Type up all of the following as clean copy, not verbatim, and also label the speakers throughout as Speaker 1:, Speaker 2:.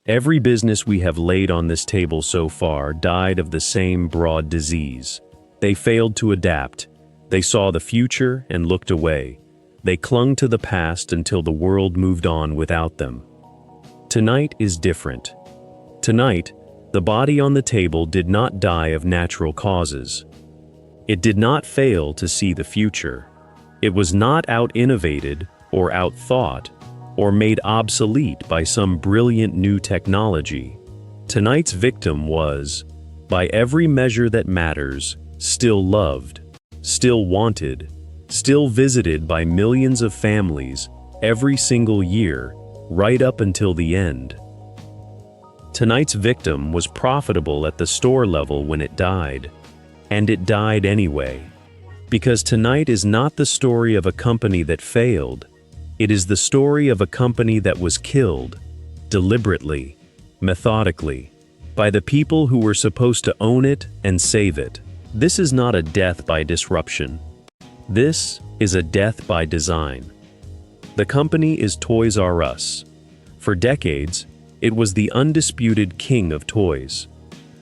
Speaker 1: Every business we have laid on this table so far died of the same broad disease. They failed to adapt. They saw the future and looked away. They clung to the past until the world moved on without them. Tonight is different. Tonight, the body on the table did not die of natural causes. It did not fail to see the future. It was not out-innovated or out-thought or made obsolete by some brilliant new technology. Tonight's victim was, by every measure that matters, still loved, still wanted, still visited by millions of families every single year, right up until the end. Tonight's victim was profitable at the store level when it died, and it died anyway. Because tonight is not the story of a company that failed, it is the story of a company that was killed, deliberately, methodically, by the people who were supposed to own it and save it. This is not a death by disruption. This is a death by design. The company is Toys R Us. For decades, it was the undisputed king of toys.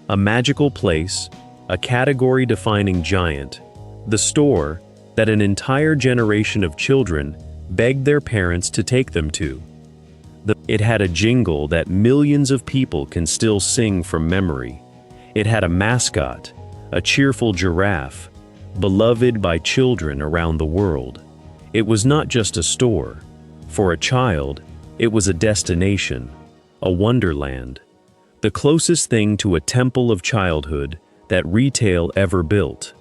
Speaker 1: A magical place, a category-defining giant, the store that an entire generation of children begged their parents to take them to. It had a jingle that millions of people can still sing from memory. It had a mascot, a cheerful giraffe, beloved by children around the world. It was not just a store. For a child, it was a destination, a wonderland, the closest thing to a temple of childhood that retail ever built.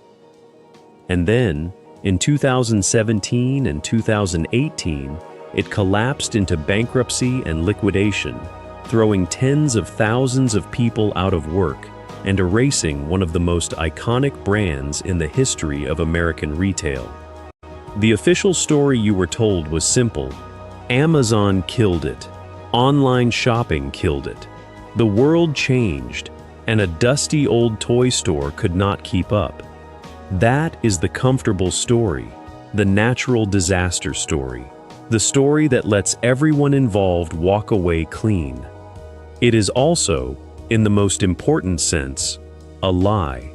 Speaker 1: And then, in 2017 and 2018, it collapsed into bankruptcy and liquidation, throwing tens of thousands of people out of work and erasing one of the most iconic brands in the history of American retail. The official story you were told was simple. Amazon killed it. Online shopping killed it. The world changed, and a dusty old toy store could not keep up. That is the comfortable story, the natural disaster story, the story that lets everyone involved walk away clean. It is also, in the most important sense, a lie.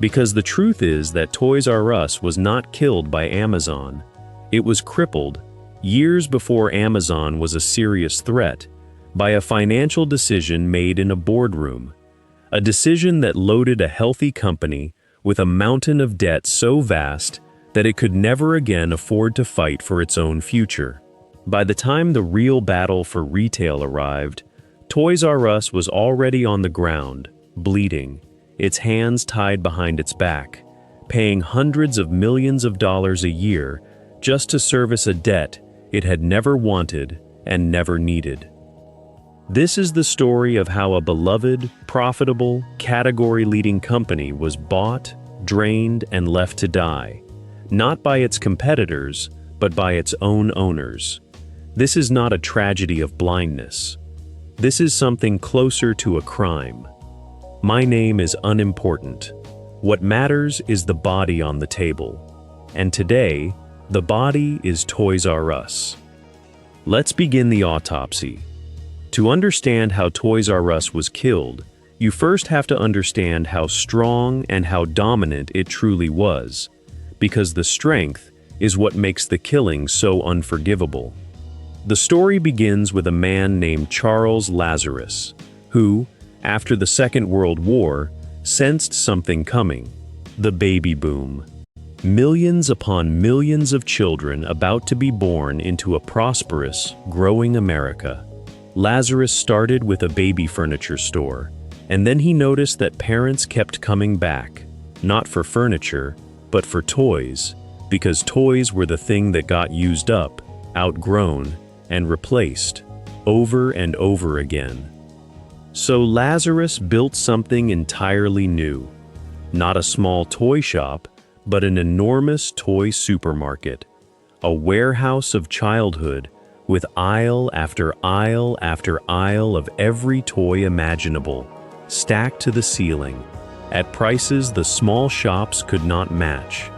Speaker 1: Because the truth is that Toys R Us was not killed by Amazon. It was crippled, years before Amazon was a serious threat, by a financial decision made in a boardroom. A decision that loaded a healthy company with a mountain of debt so vast that it could never again afford to fight for its own future. By the time the real battle for retail arrived, Toys R Us was already on the ground, bleeding, its hands tied behind its back, paying hundreds of millions of dollars a year just to service a debt it had never wanted and never needed. This is the story of how a beloved, profitable, category-leading company was bought, drained, and left to die, not by its competitors, but by its own owners. This is not a tragedy of blindness. This is something closer to a crime. My name is unimportant. What matters is the body on the table. And today, the body is Toys R Us. Let's begin the autopsy. To understand how Toys R Us was killed, you first have to understand how strong and how dominant it truly was, because the strength is what makes the killing so unforgivable. The story begins with a man named Charles Lazarus, who, after the Second World War, sensed something coming: the baby boom. Millions upon millions of children about to be born into a prosperous, growing America. Lazarus started with a baby furniture store, and then he noticed that parents kept coming back, not for furniture, but for toys, because toys were the thing that got used up, outgrown, and replaced, over and over again. So Lazarus built something entirely new. Not a small toy shop, but an enormous toy supermarket, a warehouse of childhood, with aisle after aisle after aisle of every toy imaginable, stacked to the ceiling, at prices the small shops could not match.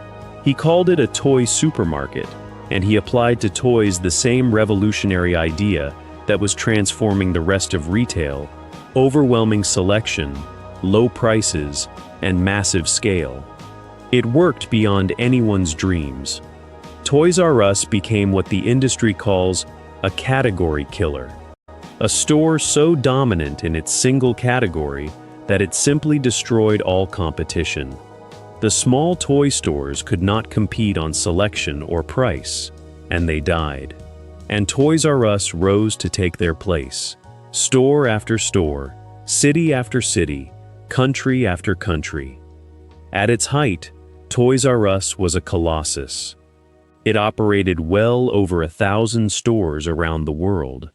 Speaker 1: He called it a toy supermarket, and he applied to toys the same revolutionary idea that was transforming the rest of retail: overwhelming selection, low prices, and massive scale. It worked beyond anyone's dreams. Toys R Us became what the industry calls a category killer. A store so dominant in its single category that it simply destroyed all competition. The small toy stores could not compete on selection or price, and they died. And Toys R Us rose to take their place. Store after store, city after city, country after country. At its height, Toys R Us was a colossus. It operated well over 1,000 stores around the world.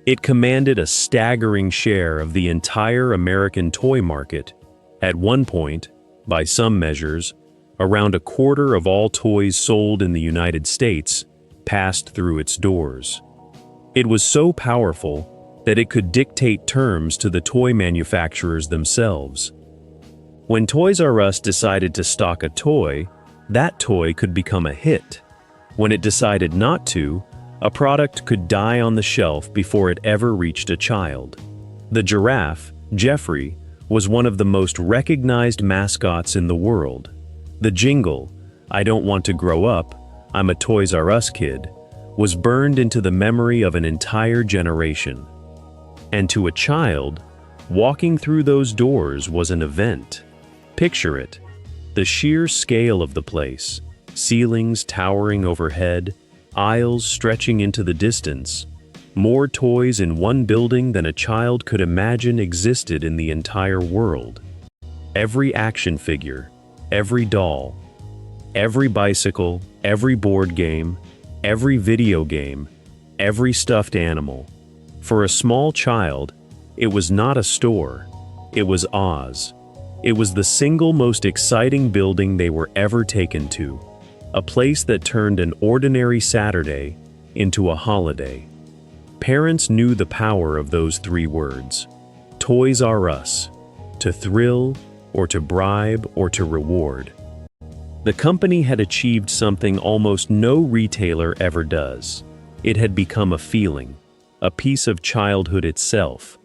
Speaker 1: It commanded a staggering share of the entire American toy market. At one point, by some measures, around a quarter of all toys sold in the United States passed through its doors. It was so powerful that it could dictate terms to the toy manufacturers themselves. When Toys R Us decided to stock a toy, that toy could become a hit. When it decided not to, a product could die on the shelf before it ever reached a child. The giraffe, Jeffrey, was one of the most recognized mascots in the world. The jingle, "I don't want to grow up, I'm a Toys R Us kid," was burned into the memory of an entire generation. And to a child, walking through those doors was an event. Picture it: the sheer scale of the place, ceilings towering overhead, aisles stretching into the distance, more toys in one building than a child could imagine existed in the entire world. Every action figure, every doll, every bicycle, every board game, every video game, every stuffed animal. For a small child, it was not a store, it was Oz. It was the single most exciting building they were ever taken to. A place that turned an ordinary Saturday into a holiday. Parents knew the power of those three words: Toys R Us, to thrill, or to bribe, or to reward. The company had achieved something almost no retailer ever does. It had become a feeling, a piece of childhood itself.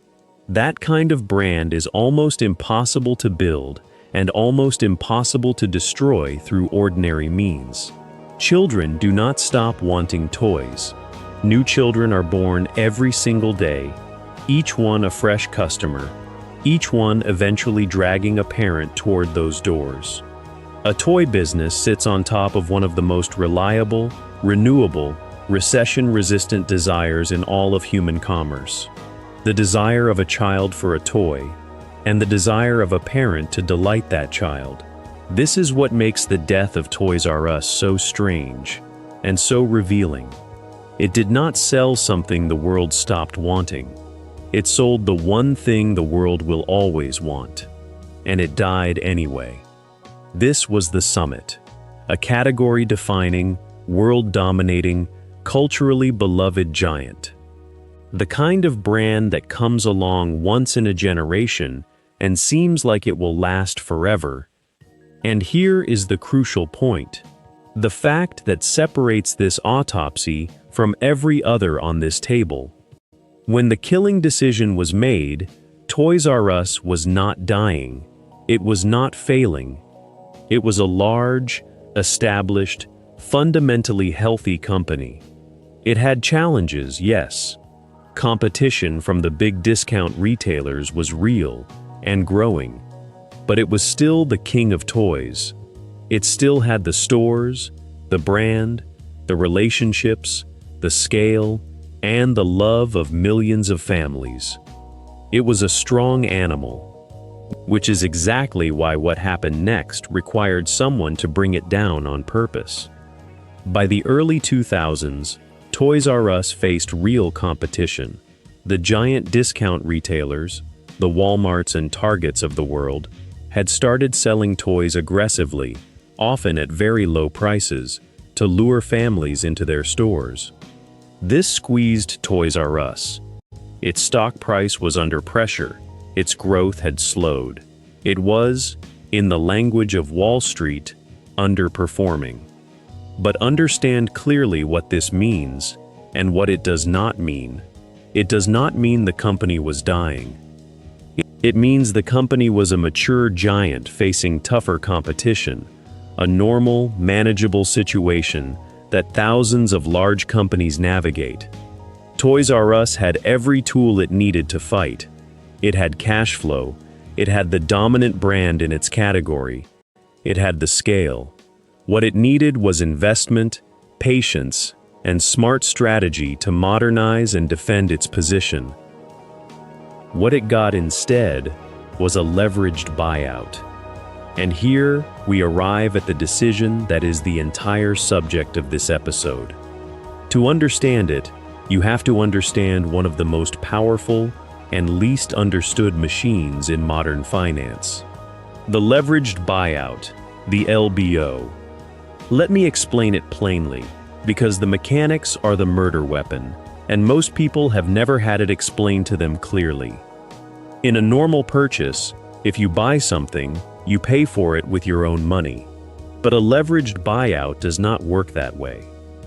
Speaker 1: That kind of brand is almost impossible to build and almost impossible to destroy through ordinary means. Children do not stop wanting toys. New children are born every single day, each one a fresh customer, each one eventually dragging a parent toward those doors. A toy business sits on top of one of the most reliable, renewable, recession-resistant desires in all of human commerce: the desire of a child for a toy, and the desire of a parent to delight that child. This is what makes the death of Toys R Us so strange and so revealing. It did not sell something the world stopped wanting. It sold the one thing the world will always want, and it died anyway. This was the summit, a category-defining, world-dominating, culturally beloved giant. The kind of brand that comes along once in a generation and seems like it will last forever. And here is the crucial point: the fact that separates this autopsy from every other on this table. When the killing decision was made, Toys R Us was not dying. It was not failing. It was a large, established, fundamentally healthy company. It had challenges, yes. Competition from the big discount retailers was real and growing, but it was still the king of toys. It still had the stores, the brand, the relationships, the scale, and the love of millions of families. It was a strong animal, which is exactly why what happened next required someone to bring it down on purpose. By the early 2000s, Toys R Us faced real competition. The giant discount retailers, the Walmarts and Targets of the world, had started selling toys aggressively, often at very low prices, to lure families into their stores. This squeezed Toys R Us. Its stock price was under pressure. Its growth had slowed. It was, in the language of Wall Street, underperforming. But understand clearly what this means and what it does not mean. it does not mean the company was dying. It means the company was a mature giant facing tougher competition, a normal, manageable situation that thousands of large companies navigate. Toys R Us had every tool it needed to fight. It had cash flow, it had the dominant brand in its category, it had the scale. What it needed was investment, patience, and smart strategy to modernize and defend its position. What it got instead was a leveraged buyout. And here we arrive at the decision that is the entire subject of this episode. To understand it, you have to understand one of the most powerful and least understood machines in modern finance. The leveraged buyout, the LBO. Let me explain it plainly, because the mechanics are the murder weapon, and most people have never had it explained to them clearly. In a normal purchase, if you buy something, you pay for it with your own money. But a leveraged buyout does not work that way.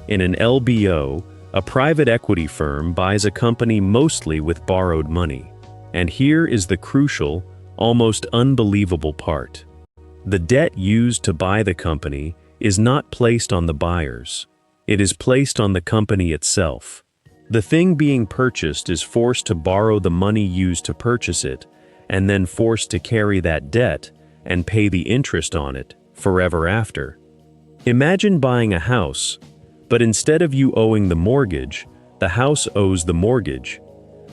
Speaker 1: In an LBO, a private equity firm buys a company mostly with borrowed money. And here is the crucial, almost unbelievable part. The debt used to buy the company is not placed on the buyers. It is placed on the company itself. The thing being purchased is forced to borrow the money used to purchase it, and then forced to carry that debt and pay the interest on it forever after. Imagine buying a house, but instead of you owing the mortgage, the house owes the mortgage.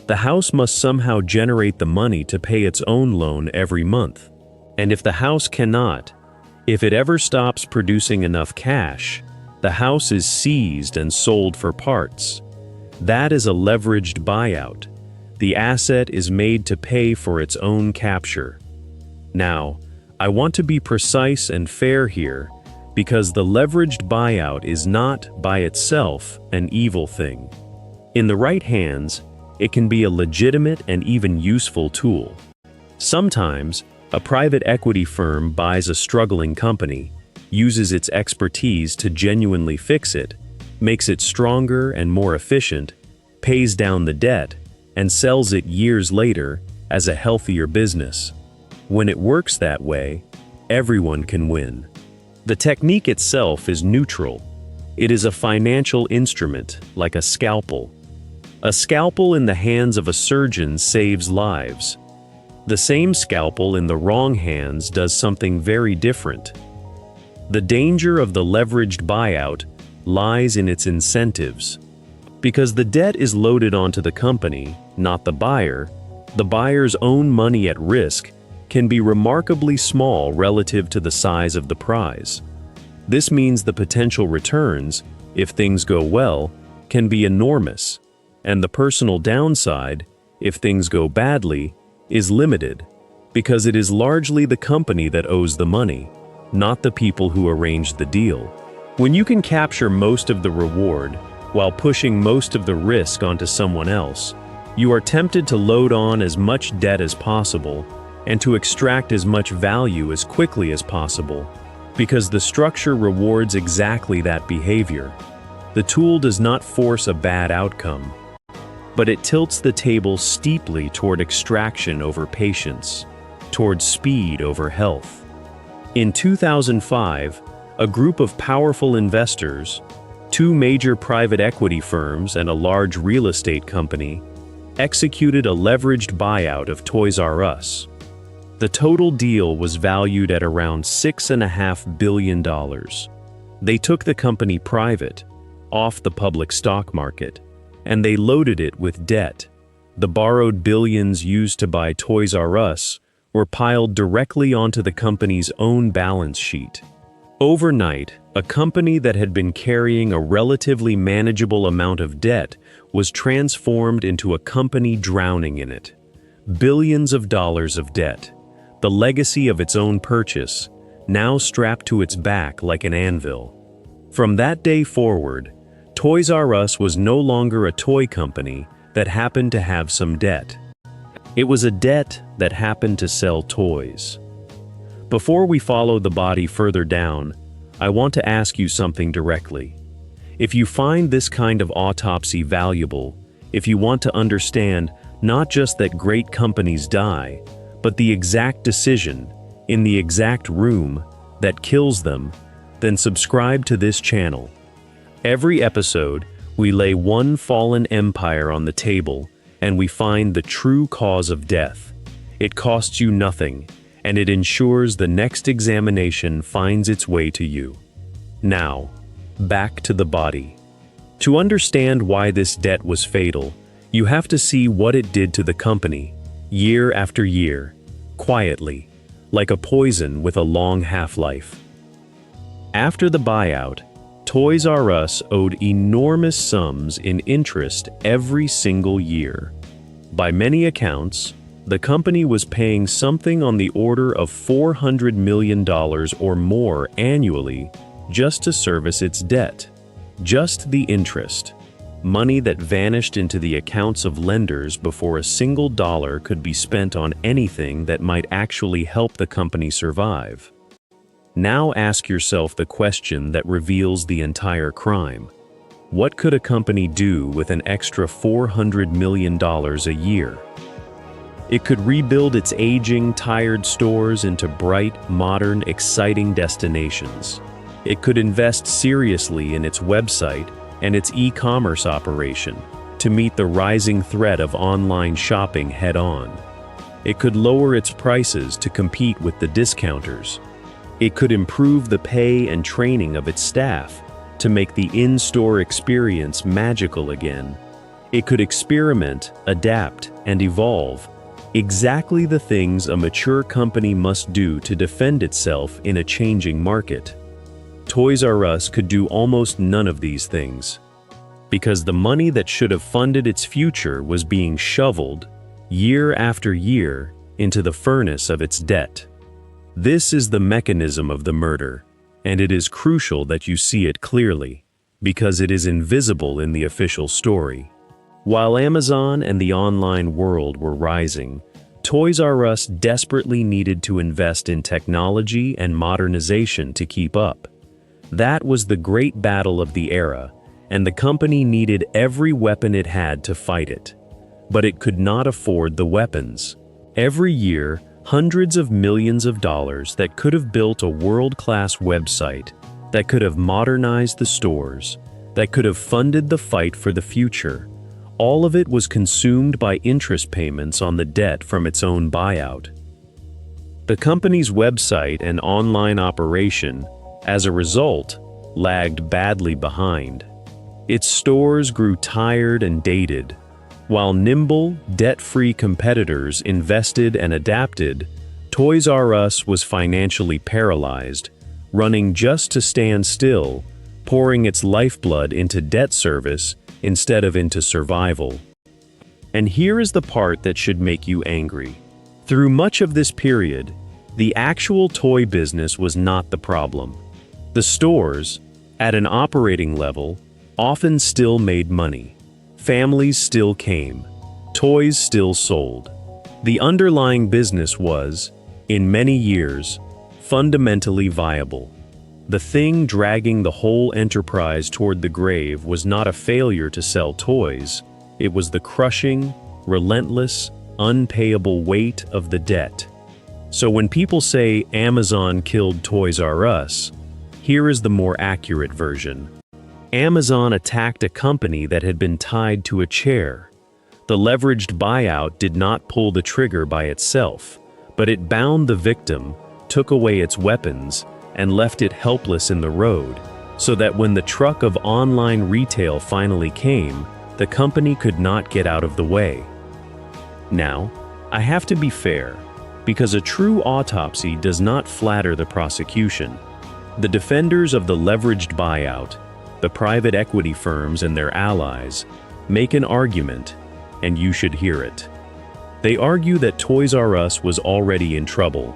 Speaker 1: The house must somehow generate the money to pay its own loan every month. And if the house cannot, if it ever stops producing enough cash, the house is seized and sold for parts. That is a leveraged buyout. The asset is made to pay for its own capture. Now, I want to be precise and fair here, because the leveraged buyout is not, by itself, an evil thing. In the right hands, it can be a legitimate and even useful tool. Sometimes, a private equity firm buys a struggling company, uses its expertise to genuinely fix it, makes it stronger and more efficient, pays down the debt, and sells it years later as a healthier business. When it works that way, everyone can win. The technique itself is neutral. It is a financial instrument, like a scalpel. A scalpel in the hands of a surgeon saves lives. The same scalpel in the wrong hands does something very different. The danger of the leveraged buyout lies in its incentives. Because the debt is loaded onto the company, not the buyer's own money at risk can be remarkably small relative to the size of the prize. This means the potential returns, if things go well, can be enormous, and the personal downside, if things go badly, is limited, because it is largely the company that owes the money, not the people who arranged the deal. When you can capture most of the reward while pushing most of the risk onto someone else, you are tempted to load on as much debt as possible and to extract as much value as quickly as possible, because the structure rewards exactly that behavior. The tool does not force a bad outcome, but it tilts the table steeply toward extraction over patience, toward speed over health. In 2005, a group of powerful investors, 2 major private equity firms and a large real estate company, executed a leveraged buyout of Toys R Us. The total deal was valued at around $6.5 billion. They took the company private, off the public stock market, and they loaded it with debt. The borrowed billions used to buy Toys R Us were piled directly onto the company's own balance sheet. Overnight, a company that had been carrying a relatively manageable amount of debt was transformed into a company drowning in it. Billions of dollars of debt, the legacy of its own purchase, now strapped to its back like an anvil. From that day forward, Toys R Us was no longer a toy company that happened to have some debt. It was a debt that happened to sell toys. Before we follow the body further down, I want to ask you something directly. If you find this kind of autopsy valuable, if you want to understand not just that great companies die, but the exact decision, in the exact room, that kills them, then subscribe to this channel. Every episode, we lay one fallen empire on the table, and we find the true cause of death. It costs you nothing, and it ensures the next examination finds its way to you. Now, back to the body. To understand why this debt was fatal, you have to see what it did to the company, year after year, quietly, like a poison with a long half-life. After the buyout, Toys R Us owed enormous sums in interest every single year. By many accounts, the company was paying something on the order of $400 million or more annually just to service its debt. Just the interest. Money that vanished into the accounts of lenders before a single dollar could be spent on anything that might actually help the company survive. Now ask yourself the question that reveals the entire crime. What could a company do with an extra $400 million a year? It could rebuild its aging, tired stores into bright, modern, exciting destinations. It could invest seriously in its website and its e-commerce operation to meet the rising threat of online shopping head-on. It could lower its prices to compete with the discounters. It could improve the pay and training of its staff to make the in-store experience magical again. It could experiment, adapt, and evolve. Exactly the things a mature company must do to defend itself in a changing market. Toys R Us could do almost none of these things, because the money that should have funded its future was being shoveled, year after year, into the furnace of its debt. This is the mechanism of the murder, and it is crucial that you see it clearly, because it is invisible in the official story. While Amazon and the online world were rising, Toys R Us desperately needed to invest in technology and modernization to keep up. That was the great battle of the era, and the company needed every weapon it had to fight it. But it could not afford the weapons. Every year, hundreds of millions of dollars that could have built a world-class website, that could have modernized the stores, that could have funded the fight for the future, all of it was consumed by interest payments on the debt from its own buyout. The company's website and online operation, as a result, lagged badly behind. Its stores grew tired and dated. While nimble, debt-free competitors invested and adapted, Toys R Us was financially paralyzed, running just to stand still, pouring its lifeblood into debt service instead of into survival. And here is the part that should make you angry. Through much of this period, the actual toy business was not the problem. The stores, at an operating level, often still made money. Families still came. Toys still sold. The underlying business was, in many years, fundamentally viable. The thing dragging the whole enterprise toward the grave was not a failure to sell toys. It was the crushing, relentless, unpayable weight of the debt. So when people say Amazon killed Toys R Us, here is the more accurate version. Amazon attacked a company that had been tied to a chair. The leveraged buyout did not pull the trigger by itself, but it bound the victim, took away its weapons, and left it helpless in the road, so that when the truck of online retail finally came, the company could not get out of the way. Now, I have to be fair, because a true autopsy does not flatter the prosecution. The defenders of the leveraged buyout, the private equity firms and their allies, make an argument, and you should hear it. They argue that Toys R Us was already in trouble,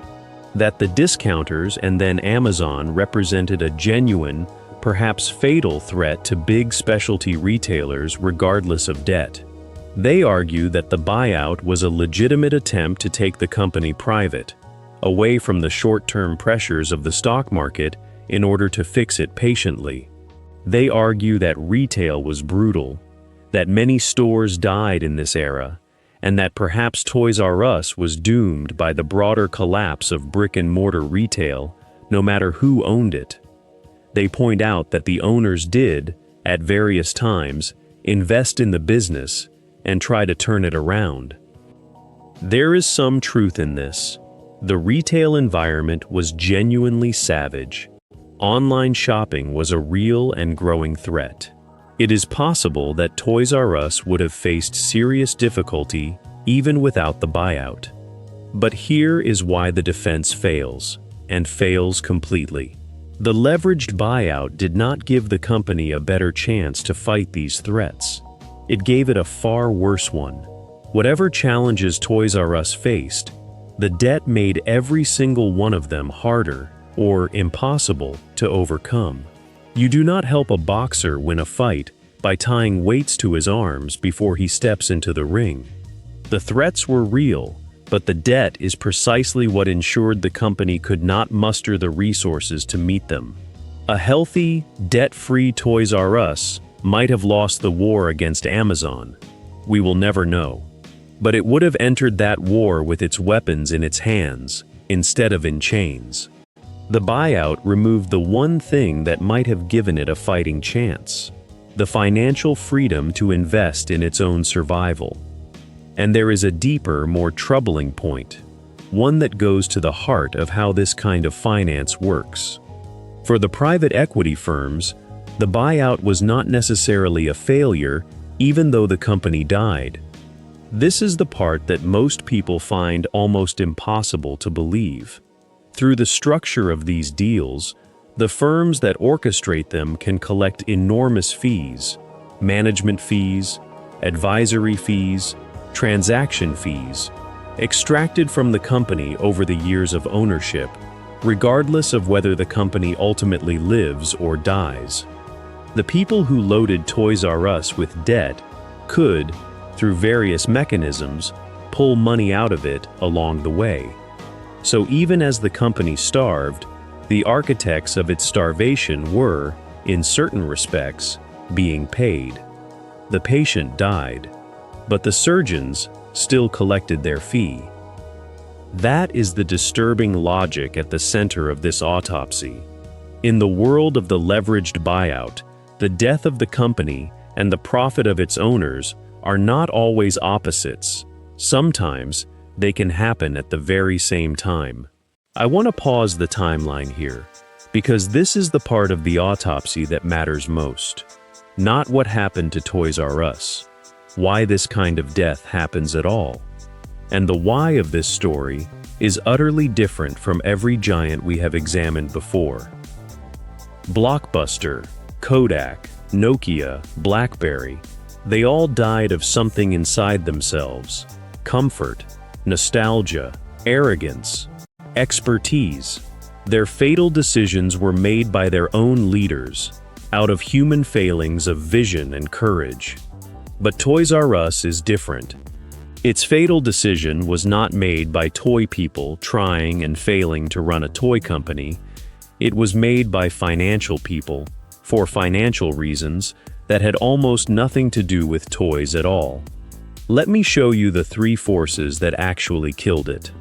Speaker 1: that the discounters and then Amazon represented a genuine, perhaps fatal threat to big specialty retailers regardless of debt. They argue that the buyout was a legitimate attempt to take the company private, away from the short-term pressures of the stock market in order to fix it patiently. They argue that retail was brutal, that many stores died in this era, and that perhaps Toys R Us was doomed by the broader collapse of brick-and-mortar retail, no matter who owned it. They point out that the owners did, at various times, invest in the business and try to turn it around. There is some truth in this. The retail environment was genuinely savage. Online shopping was a real and growing threat. It is possible that Toys R Us would have faced serious difficulty even without the buyout. But here is why the defense fails, and fails completely. The leveraged buyout did not give the company a better chance to fight these threats. It gave it a far worse one. Whatever challenges Toys R Us faced, the debt made every single one of them harder or impossible to overcome. You do not help a boxer win a fight by tying weights to his arms before he steps into the ring. The threats were real, but the debt is precisely what ensured the company could not muster the resources to meet them. A healthy, debt-free Toys R Us might have lost the war against Amazon. We will never know. But it would have entered that war with its weapons in its hands, instead of in chains. The buyout removed the one thing that might have given it a fighting chance: the financial freedom to invest in its own survival. And there is a deeper, more troubling point, one that goes to the heart of how this kind of finance works. For the private equity firms, the buyout was not necessarily a failure, even though the company died. This is the part that most people find almost impossible to believe. Through the structure of these deals, the firms that orchestrate them can collect enormous fees, management fees, advisory fees, transaction fees, extracted from the company over the years of ownership, regardless of whether the company ultimately lives or dies. The people who loaded Toys R Us with debt could, through various mechanisms, pull money out of it along the way. So even as the company starved, the architects of its starvation were, in certain respects, being paid. The patient died, but the surgeons still collected their fee. That is the disturbing logic at the center of this autopsy. In the world of the leveraged buyout, the death of the company and the profit of its owners are not always opposites. Sometimes they can happen at the very same time. I want to pause the timeline here, because this is the part of the autopsy that matters most. Not what happened to Toys R Us, why this kind of death happens at all. And the why of this story is utterly different from every giant we have examined before. Blockbuster, Kodak, Nokia, BlackBerry, they all died of something inside themselves: comfort, nostalgia, arrogance, expertise. Their fatal decisions were made by their own leaders, out of human failings of vision and courage. But Toys R Us is different. Its fatal decision was not made by toy people trying and failing to run a toy company. It was made by financial people, for financial reasons, that had almost nothing to do with toys at all. Let me show you the three forces that actually killed it.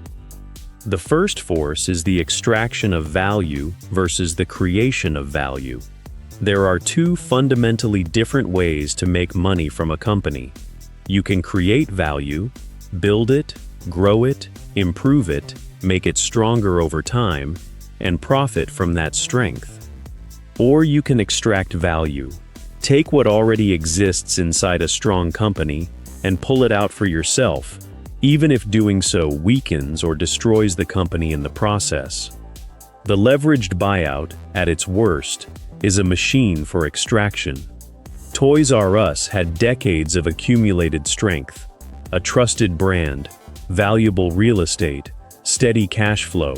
Speaker 1: The first force is the extraction of value versus the creation of value. There are two fundamentally different ways to make money from a company. You can create value, build it, grow it, improve it, make it stronger over time, and profit from that strength. Or you can extract value. Take what already exists inside a strong company and pull it out for yourself, even if doing so weakens or destroys the company in the process. The leveraged buyout, at its worst, is a machine for extraction. Toys R Us had decades of accumulated strength, a trusted brand, valuable real estate, steady cash flow.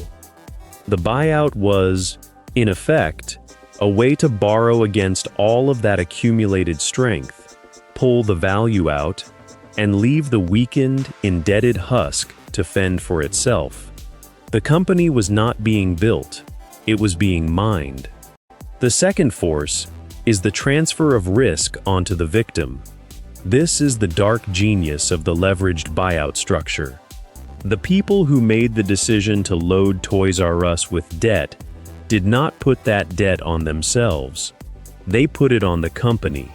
Speaker 1: The buyout was, in effect, a way to borrow against all of that accumulated strength, pull the value out, and leave the weakened, indebted husk to fend for itself. The company was not being built, it was being mined. The second force is the transfer of risk onto the victim. This is the dark genius of the leveraged buyout structure. The people who made the decision to load Toys R Us with debt did not put that debt on themselves. They put it on the company.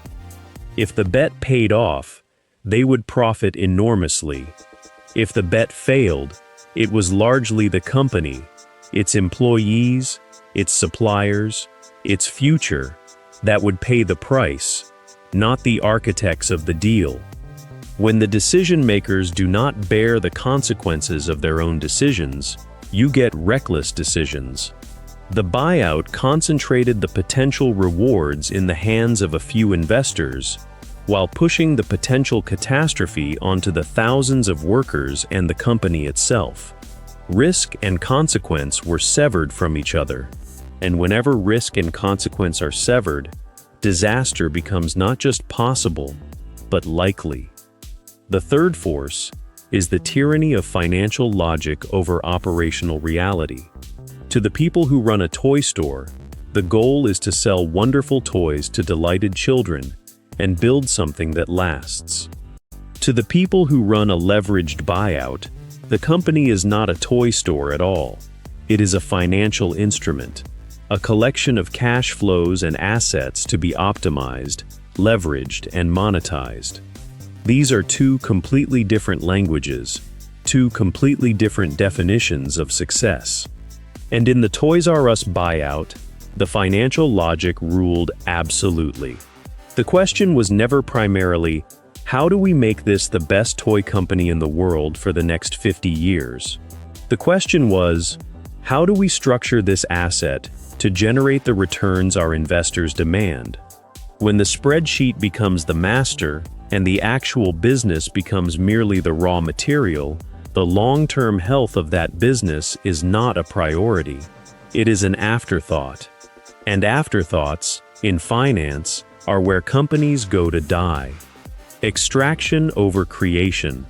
Speaker 1: If the bet paid off, they would profit enormously. If the bet failed, it was largely the company, its employees, its suppliers, its future, that would pay the price, not the architects of the deal. When the decision makers do not bear the consequences of their own decisions, you get reckless decisions. The buyout concentrated the potential rewards in the hands of a few investors, while pushing the potential catastrophe onto the thousands of workers and the company itself. Risk and consequence were severed from each other, and whenever risk and consequence are severed, disaster becomes not just possible, but likely. The third force is the tyranny of financial logic over operational reality. To the people who run a toy store, the goal is to sell wonderful toys to delighted children and build something that lasts. To the people who run a leveraged buyout, the company is not a toy store at all. It is a financial instrument, a collection of cash flows and assets to be optimized, leveraged, and monetized. These are two completely different languages, two completely different definitions of success. And in the Toys R Us buyout, the financial logic ruled absolutely. The question was never primarily, how do we make this the best toy company in the world for the next 50 years? The question was, how do we structure this asset to generate the returns our investors demand? When the spreadsheet becomes the master and the actual business becomes merely the raw material, the long-term health of that business is not a priority. It is an afterthought. And afterthoughts, in finance, are where companies go to die. Extraction over creation.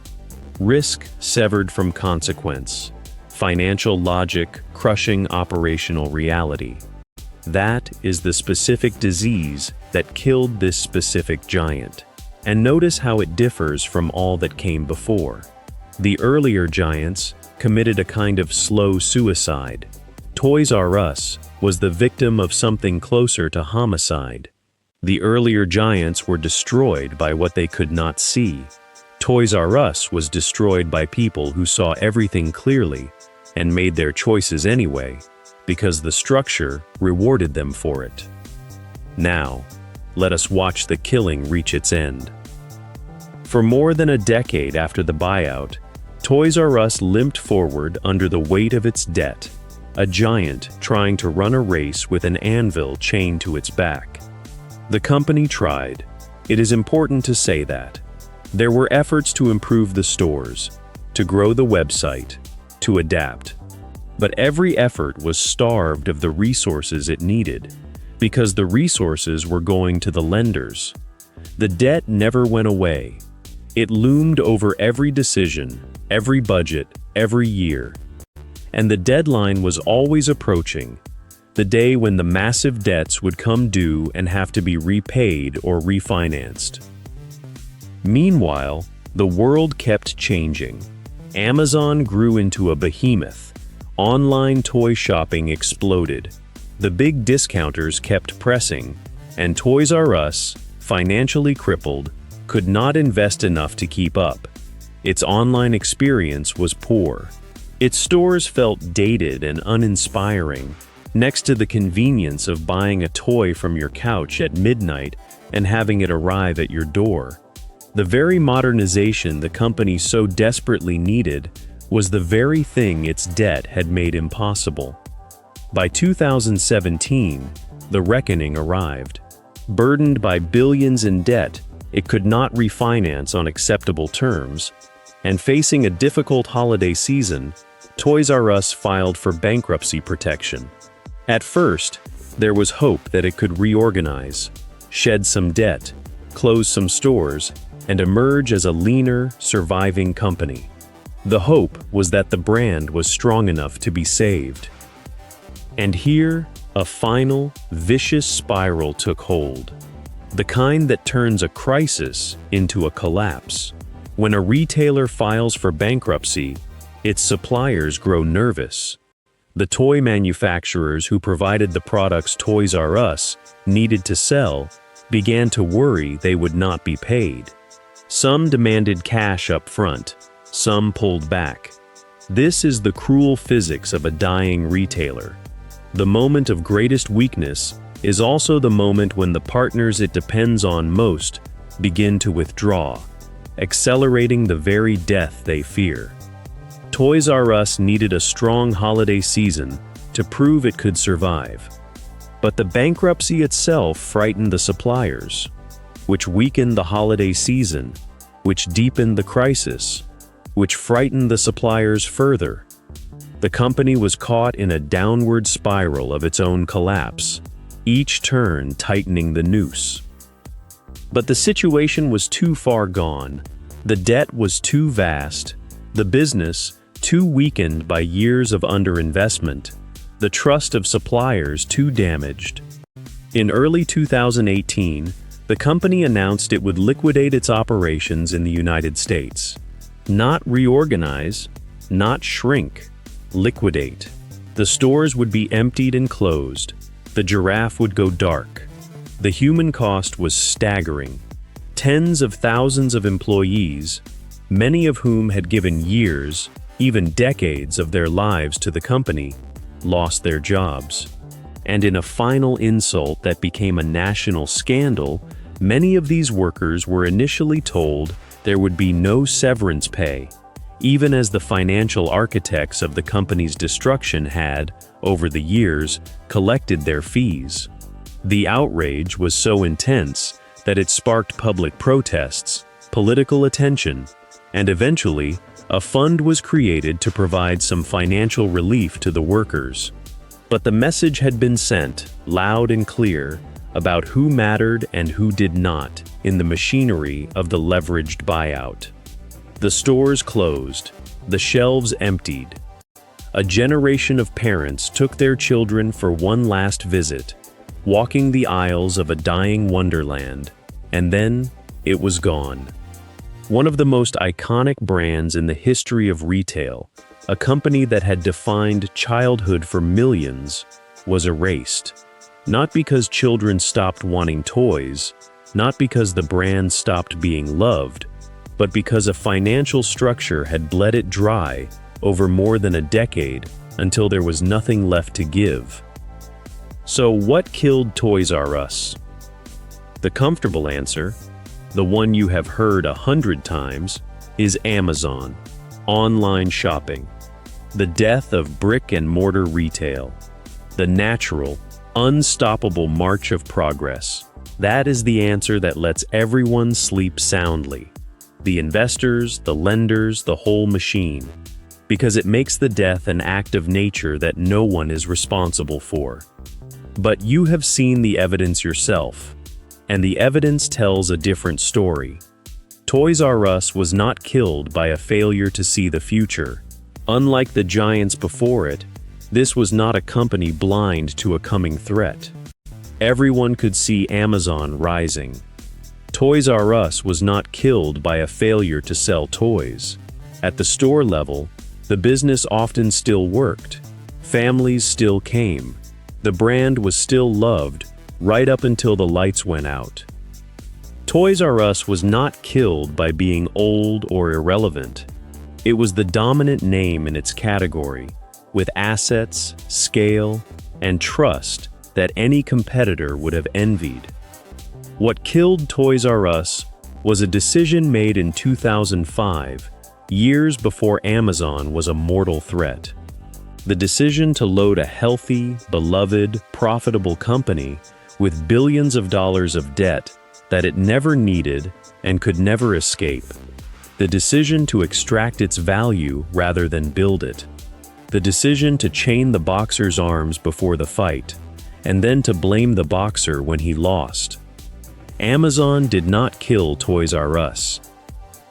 Speaker 1: Risk severed from consequence. Financial logic crushing operational reality. That is the specific disease that killed this specific giant. And notice how it differs from all that came before. The earlier giants committed a kind of slow suicide. Toys R Us was the victim of something closer to homicide. The earlier giants were destroyed by what they could not see. Toys R Us was destroyed by people who saw everything clearly and made their choices anyway, because the structure rewarded them for it. Now, let us watch the killing reach its end. For more than a decade after the buyout, Toys R Us limped forward under the weight of its debt, a giant trying to run a race with an anvil chained to its back. The company tried. It is important to say that. There were efforts to improve the stores, to grow the website, to adapt. But every effort was starved of the resources it needed, because the resources were going to the lenders. The debt never went away. It loomed over every decision, every budget, every year. And the deadline was always approaching, the day when the massive debts would come due and have to be repaid or refinanced. Meanwhile, the world kept changing. Amazon grew into a behemoth. Online toy shopping exploded. The big discounters kept pressing, and Toys R Us, financially crippled, could not invest enough to keep up. Its online experience was poor. Its stores felt dated and uninspiring, next to the convenience of buying a toy from your couch at midnight and having it arrive at your door. The very modernization the company so desperately needed was the very thing its debt had made impossible. By 2017, the reckoning arrived. Burdened by billions in debt, it could not refinance on acceptable terms, and facing a difficult holiday season, Toys R Us filed for bankruptcy protection. At first, there was hope that it could reorganize, shed some debt, close some stores, and emerge as a leaner, surviving company. The hope was that the brand was strong enough to be saved. And here, a final, vicious spiral took hold. The kind that turns a crisis into a collapse. When a retailer files for bankruptcy, its suppliers grow nervous. The toy manufacturers who provided the products Toys R Us needed to sell began to worry they would not be paid. Some demanded cash up front, some pulled back. This is the cruel physics of a dying retailer. The moment of greatest weakness is also the moment when the partners it depends on most begin to withdraw, accelerating the very death they fear. Toys R Us needed a strong holiday season to prove it could survive. But the bankruptcy itself frightened the suppliers, which weakened the holiday season, which deepened the crisis, which frightened the suppliers further. The company was caught in a downward spiral of its own collapse, each turn tightening the noose. But the situation was too far gone. The debt was too vast, the business too weakened by years of underinvestment, the trust of suppliers too damaged. In early 2018, the company announced it would liquidate its operations in the United States. Not reorganize, not shrink, liquidate. The stores would be emptied and closed. The giraffe would go dark. The human cost was staggering. Tens of thousands of employees, many of whom had given years, even decades of their lives to the company, lost their jobs. And in a final insult that became a national scandal, many of these workers were initially told there would be no severance pay, even as the financial architects of the company's destruction had, over the years, collected their fees. The outrage was so intense that it sparked public protests, political attention, and eventually, a fund was created to provide some financial relief to the workers. But the message had been sent, loud and clear, about who mattered and who did not in the machinery of the leveraged buyout. The stores closed, the shelves emptied. A generation of parents took their children for one last visit, walking the aisles of a dying wonderland, and then it was gone. One of the most iconic brands in the history of retail, a company that had defined childhood for millions, was erased. Not because children stopped wanting toys, not because the brand stopped being loved, but because a financial structure had bled it dry over more than a decade until there was nothing left to give. So what killed Toys R Us? The comfortable answer, the one you have heard 100 times, is Amazon, online shopping. The death of brick-and-mortar retail. The natural, unstoppable march of progress. That is the answer that lets everyone sleep soundly. The investors, the lenders, the whole machine. Because it makes the death an act of nature that no one is responsible for. But you have seen the evidence yourself. And the evidence tells a different story. Toys R Us was not killed by a failure to see the future. Unlike the giants before it, this was not a company blind to a coming threat. Everyone could see Amazon rising. Toys R Us was not killed by a failure to sell toys. At the store level, the business often still worked. Families still came. The brand was still loved, right up until the lights went out. Toys R Us was not killed by being old or irrelevant. It was the dominant name in its category, with assets, scale, and trust that any competitor would have envied. What killed Toys R Us was a decision made in 2005, years before Amazon was a mortal threat. The decision to load a healthy, beloved, profitable company with billions of dollars of debt that it never needed and could never escape. The decision to extract its value rather than build it. The decision to chain the boxer's arms before the fight, and then to blame the boxer when he lost. Amazon did not kill Toys R Us.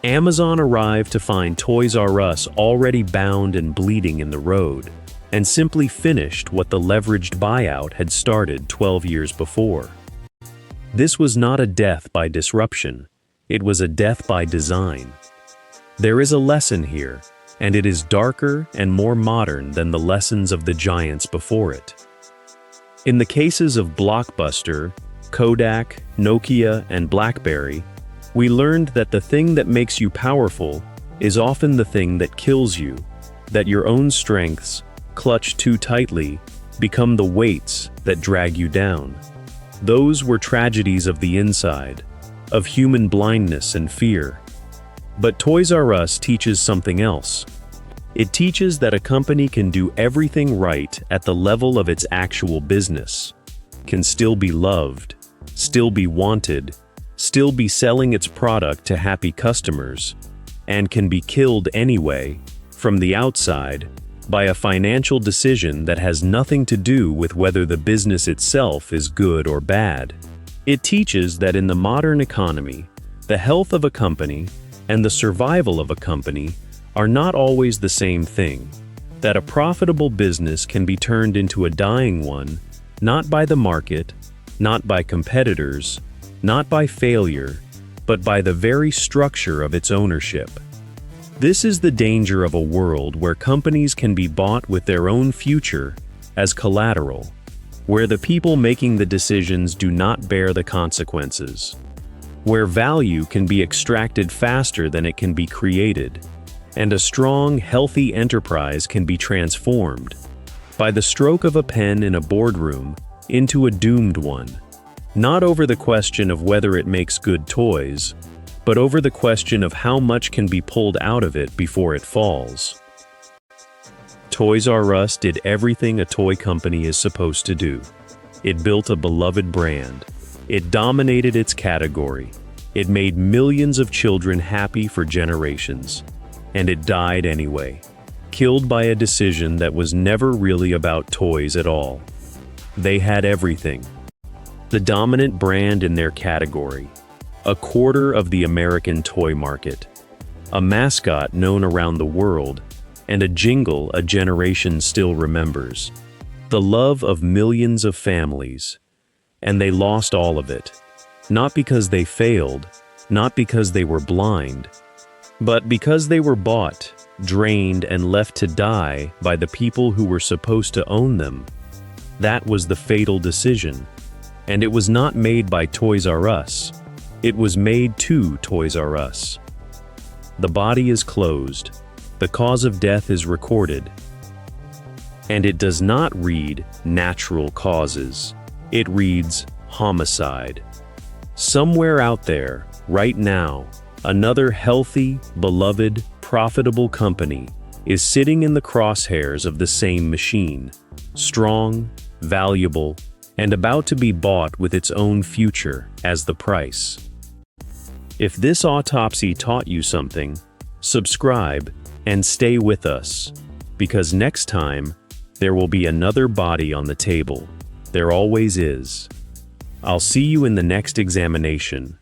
Speaker 1: Amazon arrived to find Toys R Us already bound and bleeding in the road, and simply finished what the leveraged buyout had started 12 years before. This was not a death by disruption. It was a death by design. There is a lesson here, and it is darker and more modern than the lessons of the giants before it. In the cases of Blockbuster, Kodak, Nokia, and BlackBerry, we learned that the thing that makes you powerful is often the thing that kills you, that your own strengths, clutched too tightly, become the weights that drag you down. Those were tragedies of the inside, of human blindness and fear. But Toys R Us teaches something else. It teaches that a company can do everything right at the level of its actual business, can still be loved, still be wanted, still be selling its product to happy customers, and can be killed anyway, from the outside, by a financial decision that has nothing to do with whether the business itself is good or bad. It teaches that in the modern economy, the health of a company and the survival of a company are not always the same thing, that a profitable business can be turned into a dying one, not by the market, not by competitors, not by failure, but by the very structure of its ownership. This is the danger of a world where companies can be bought with their own future as collateral, where the people making the decisions do not bear the consequences, where value can be extracted faster than it can be created, and a strong, healthy enterprise can be transformed, by the stroke of a pen in a boardroom, into a doomed one, not over the question of whether it makes good toys, but over the question of how much can be pulled out of it before it falls. Toys R Us did everything a toy company is supposed to do. It built a beloved brand. It dominated its category. It made millions of children happy for generations. And it died anyway, killed by a decision that was never really about toys at all. They had everything. The dominant brand in their category, a quarter of the American toy market, a mascot known around the world, and a jingle a generation still remembers. The love of millions of families. And they lost all of it. Not because they failed, not because they were blind, but because they were bought, drained, and left to die by the people who were supposed to own them. That was the fatal decision. And it was not made by Toys R Us. It was made to Toys R Us. The body is closed. The cause of death is recorded. And it does not read natural causes. It reads homicide. Somewhere out there, right now, another healthy, beloved, profitable company is sitting in the crosshairs of the same machine, strong, valuable, and about to be bought with its own future as the price. If this autopsy taught you something, subscribe and stay with us, because next time there will be another body on the table. There always is. I'll see you in the next examination.